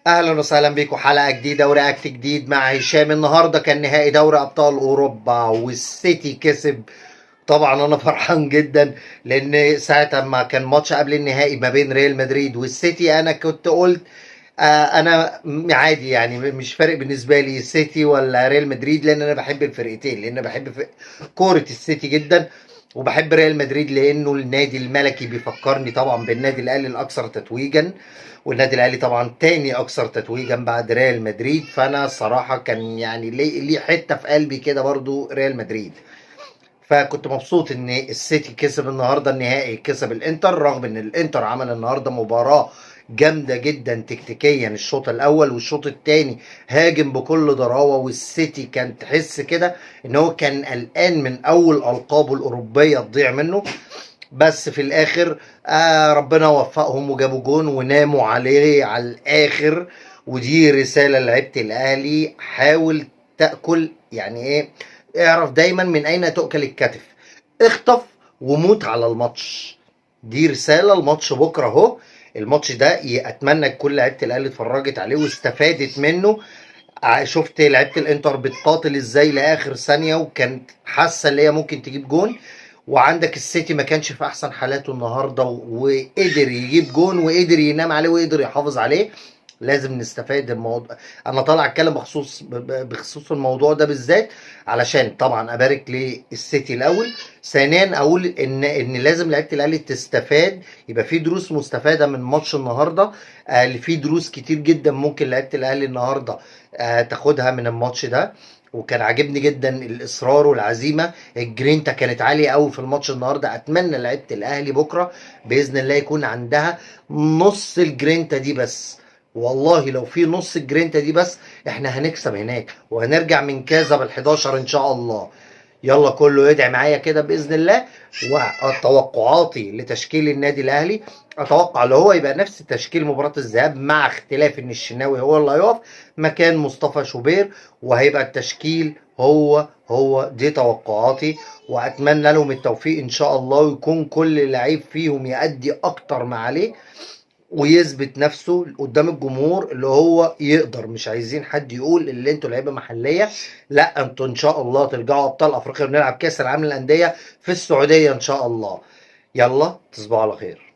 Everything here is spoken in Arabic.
اهلا وسهلا بيكم حلقه جديده ورياكت جديد مع هشام. النهارده كان نهائي دوري ابطال اوروبا والسيتي كسب. طبعا انا فرحان جدا لان ساعه ما كان ماتش قبل النهائي ما بين ريال مدريد والسيتي انا كنت قلت انا عادي، يعني مش فارق بالنسبه لي السيتي ولا ريال مدريد، لان انا بحب الفرقتين، لان بحب كوره السيتي جدا، وبحب ريال مدريد لانه النادي الملكي بيفكرني طبعا بالنادي الاهلي الاكثر تتويجا، والنادي الاهلي طبعا تاني اكثر تتويجا بعد ريال مدريد. فانا صراحه كان يعني ليه حته في قلبي كده برضو ريال مدريد. فكنت مبسوط ان السيتي كسب النهارده النهائي، كسب الانتر، رغم ان الانتر عمل النهارده مباراه جامده جدا تكتيكيا الشوط الاول، والشوط الثاني هاجم بكل ضراوه، والسيتي كان تحس كده ان هو كان قلقان من اول القابه الاوروبيه تضيع منه. بس في الاخر ربنا وفقهم وجابوا جون وناموا عليه على الاخر. ودي رساله لعيبه الاهلي: حاول تاكل، يعني ايه، اعرف دايما من اين تؤكل الكتف، اخطف وموت على الماتش. دي رساله. الماتش بكره اهو، الماتش ده اتمنى كل لعيبه الاهلي اتفرجت عليه واستفادت منه. شفت لعيبه الانتر بتقاتل ازاي لاخر ثانيه، وكانت حاسه ان هي ممكن تجيب جون. وعندك السيتي ما كانش في احسن حالاته النهارده، وقدر يجيب جون وقدر ينام عليه وقدر يحافظ عليه. لازم نستفاد الموضوع. انا طالع اتكلم بخصوص الموضوع ده بالذات، علشان طبعا ابارك للسيتي الاول، ثانيا اقول ان لازم لعيبه الاهلي تستفاد، يبقى في دروس مستفاده من ماتش النهارده. في دروس كتير جدا ممكن لعيبه الاهلي النهارده تاخدها من الماتش ده. وكان عاجبني جدا الاصرار والعزيمه، الجرينتا كانت عاليه قوي في الماتش النهارده. اتمنى لعيبه الاهلي بكره باذن الله يكون عندها نص الجرينتا دي بس. والله لو في نص الجرينتا دي بس احنا هنكسب هناك وهنرجع من كازا بال11 ان شاء الله. يلا كله يدعي معايا كده باذن الله. وتوقعاتي لتشكيل النادي الاهلي، اتوقع اللي هو يبقى نفس تشكيل مباراه الذهاب، مع اختلاف ان الشناوي هو اللي هيقف مكان مصطفى شوبير، وهيبقى التشكيل هو دي توقعاتي. واتمنى لهم التوفيق ان شاء الله، ويكون كل لعيب فيهم يأدي اكتر ما عليه ويثبت نفسه قدام الجمهور اللي هو يقدر. مش عايزين حد يقول اللي انتوا لعيبه محليه، لا انتوا ان شاء الله ترجعوا ابطال افريقيا ونلعب كاس العالم للانديه في السعوديه ان شاء الله. يلا تصبحوا على خير.